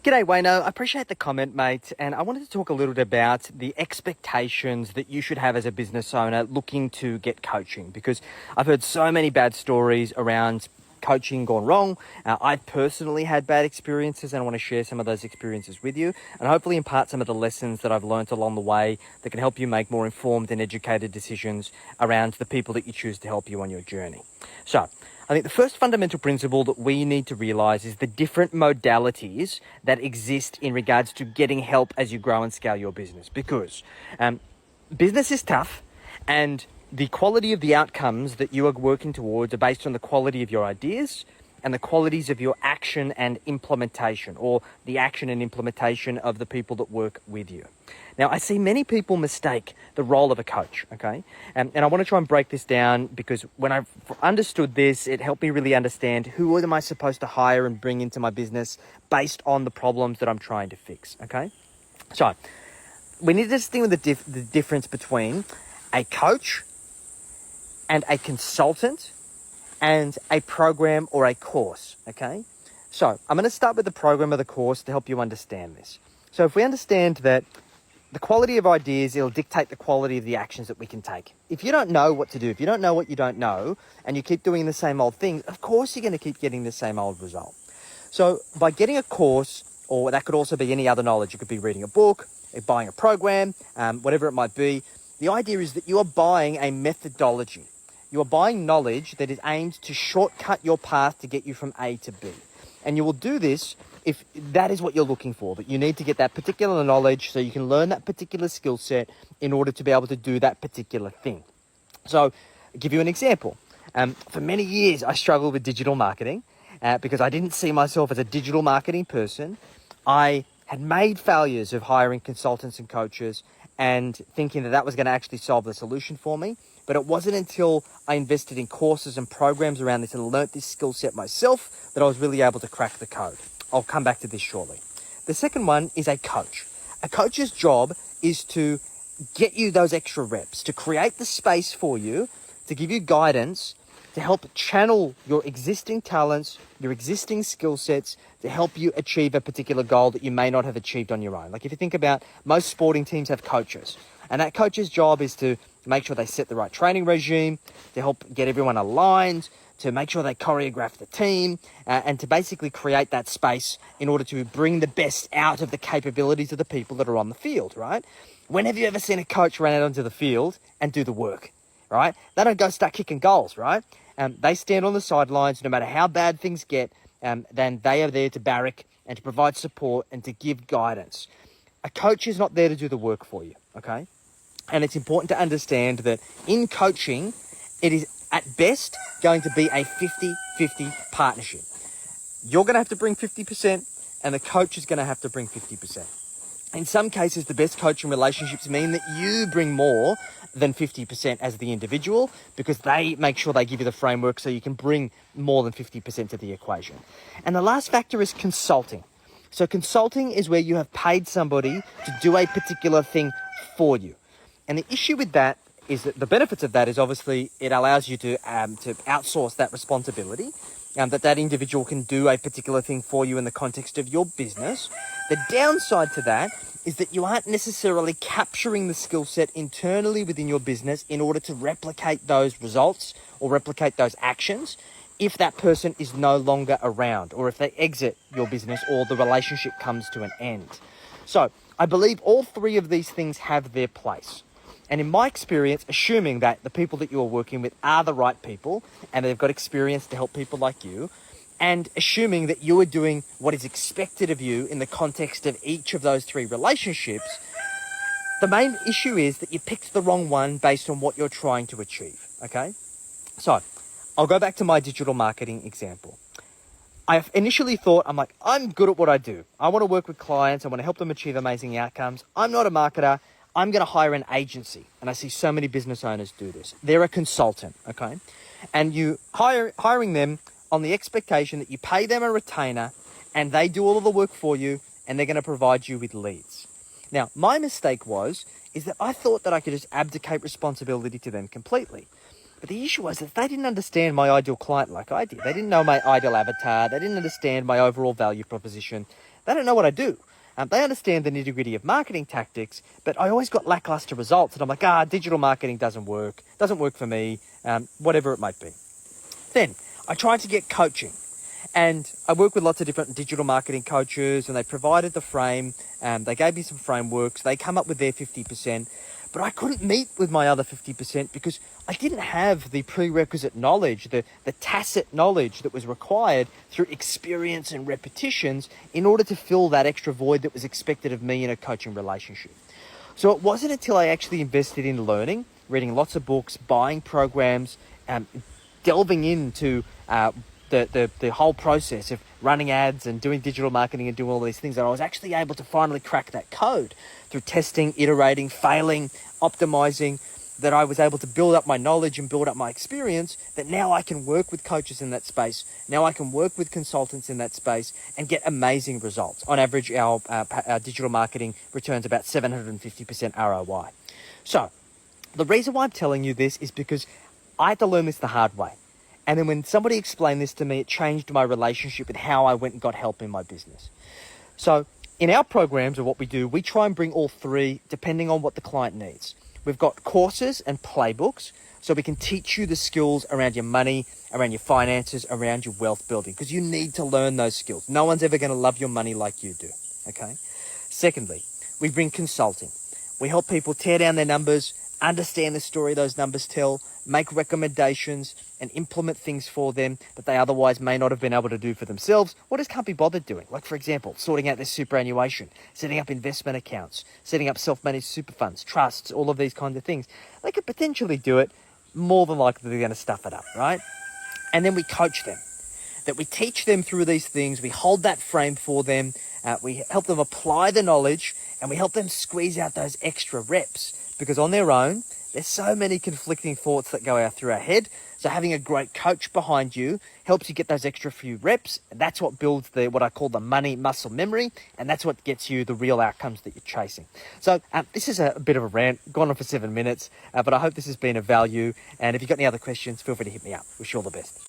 G'day, Wayno. I appreciate the comment, mate. And I wanted to talk a little bit about the expectations that you should have as a business owner looking to get coaching, because I've heard so many bad stories around coaching gone wrong. I've personally had bad experiences, and I want to share some of those experiences with you and hopefully impart some of the lessons that I've learned along the way that can help you make more informed and educated decisions around the people that you choose to help you on your journey. So, I think the first fundamental principle that we need to realize is the different modalities that exist in regards to getting help as you grow and scale your business, because business is tough, and the quality of the outcomes that you are working towards are based on the quality of your ideas and the qualities of your action and implementation, or the action and implementation of the people that work with you. Now, I see many people mistake the role of a coach, okay? And I want to try and break this down, because when I understood this, it helped me really understand who am I supposed to hire and bring into my business based on the problems that I'm trying to fix, okay? So, we need to distinguish the difference between a coach and a consultant and a program or a course, okay? So, I'm going to start with the program or the course to help you understand this. So, if we understand that the quality of ideas, it'll dictate the quality of the actions that we can take. If you don't know what to do, if you don't know what you don't know, and you keep doing the same old thing, of course you're going to keep getting the same old result. So by getting a course, or that could also be any other knowledge, you could be reading a book, buying a program, whatever it might be, the idea is that you are buying a methodology. You are buying knowledge that is aimed to shortcut your path to get you from A to B. And you will do this if that is what you're looking for, that you need to get that particular knowledge so you can learn that particular skill set in order to be able to do that particular thing. So, I'll give you an example. For many years, I struggled with digital marketing because I didn't see myself as a digital marketing person. I had made failures of hiring consultants and coaches and thinking that that was going to actually solve the solution for me. But it wasn't until I invested in courses and programs around this and learnt this skill set myself that I was really able to crack the code. I'll come back to this shortly. The second one is a coach. A coach's job is to get you those extra reps, to create the space for you, to give you guidance, to help channel your existing talents, your existing skill sets, to help you achieve a particular goal that you may not have achieved on your own. Like if you think about, most sporting teams have coaches, and that coach's job is to make sure they set the right training regime, to help get everyone aligned, to make sure they choreograph the team, and to basically create that space in order to bring the best out of the capabilities of the people that are on the field, right? When have you ever seen a coach run out onto the field and do the work, right? They don't go start kicking goals, right? They stand on the sidelines no matter how bad things get, then they are there to barrack and to provide support and to give guidance. A coach is not there to do the work for you, okay? And it's important to understand that in coaching, it is at best going to be a 50-50 partnership. You're going to have to bring 50% and the coach is going to have to bring 50%. In some cases, the best coaching relationships mean that you bring more than 50% as the individual, because they make sure they give you the framework so you can bring more than 50% to the equation. And the last factor is consulting. So consulting is where you have paid somebody to do a particular thing for you. And the issue with that is that the benefits of that is obviously it allows you to outsource that responsibility, that individual can do a particular thing for you in the context of your business. The downside to that is that you aren't necessarily capturing the skill set internally within your business in order to replicate those results or replicate those actions if that person is no longer around, or if they exit your business or the relationship comes to an end. So I believe all three of these things have their place. And in my experience, assuming that the people that you are working with are the right people and they've got experience to help people like you, and assuming that you are doing what is expected of you in the context of each of those three relationships, the main issue is that you picked the wrong one based on what you're trying to achieve, okay? So, I'll go back to my digital marketing example. I initially thought, I'm good at what I do. I want to work with clients. I want to help them achieve amazing outcomes. I'm not a marketer. I'm going to hire an agency. And I see so many business owners do this. They're a consultant, okay? And you hiring them on the expectation that you pay them a retainer and they do all of the work for you and they're going to provide you with leads. Now, my mistake is that I thought that I could just abdicate responsibility to them completely. But the issue was that they didn't understand my ideal client like I did. They didn't know my ideal avatar. They didn't understand my overall value proposition. They don't know what I do. They understand the nitty-gritty of marketing tactics, but I always got lackluster results. And I'm like, digital marketing doesn't work for me, whatever it might be. Then I tried to get coaching. And I work with lots of different digital marketing coaches, and they provided the frame. They gave me some frameworks. They come up with their 50%. But I couldn't meet with my other 50% because I didn't have the prerequisite knowledge, the tacit knowledge that was required through experience and repetitions in order to fill that extra void that was expected of me in a coaching relationship. So it wasn't until I actually invested in learning, reading lots of books, buying programs, delving into the whole process of running ads and doing digital marketing and doing all these things, that I was actually able to finally crack that code through testing, iterating, failing, optimizing, that I was able to build up my knowledge and build up my experience, that now I can work with coaches in that space. Now I can work with consultants in that space and get amazing results. On average, our digital marketing returns about 750% ROI. So the reason why I'm telling you this is because I had to learn this the hard way. And then when somebody explained this to me, it changed my relationship with how I went and got help in my business. So in our programs, or what we do, we try and bring all three depending on what the client needs. We've got courses and playbooks, so we can teach you the skills around your money, around your finances, around your wealth building, because you need to learn those skills. No one's ever going to love your money like you do, okay? Secondly, we bring consulting. We help people tear down their numbers, understand the story those numbers tell, make recommendations and implement things for them that they otherwise may not have been able to do for themselves or just can't be bothered doing. Like, for example, sorting out their superannuation, setting up investment accounts, setting up self-managed super funds, trusts, all of these kinds of things. They could potentially do it. More than likely they're going to stuff it up, right? And then we coach them. That we teach them through these things, we hold that frame for them, we help them apply the knowledge, and we help them squeeze out those extra reps. Because on their own, there's so many conflicting thoughts that go out through our head. So having a great coach behind you helps you get those extra few reps. And that's what builds what I call the money muscle memory. And that's what gets you the real outcomes that you're chasing. So this is a bit of a rant, gone on for 7 minutes, but I hope this has been of value. And if you've got any other questions, feel free to hit me up. Wish you all the best.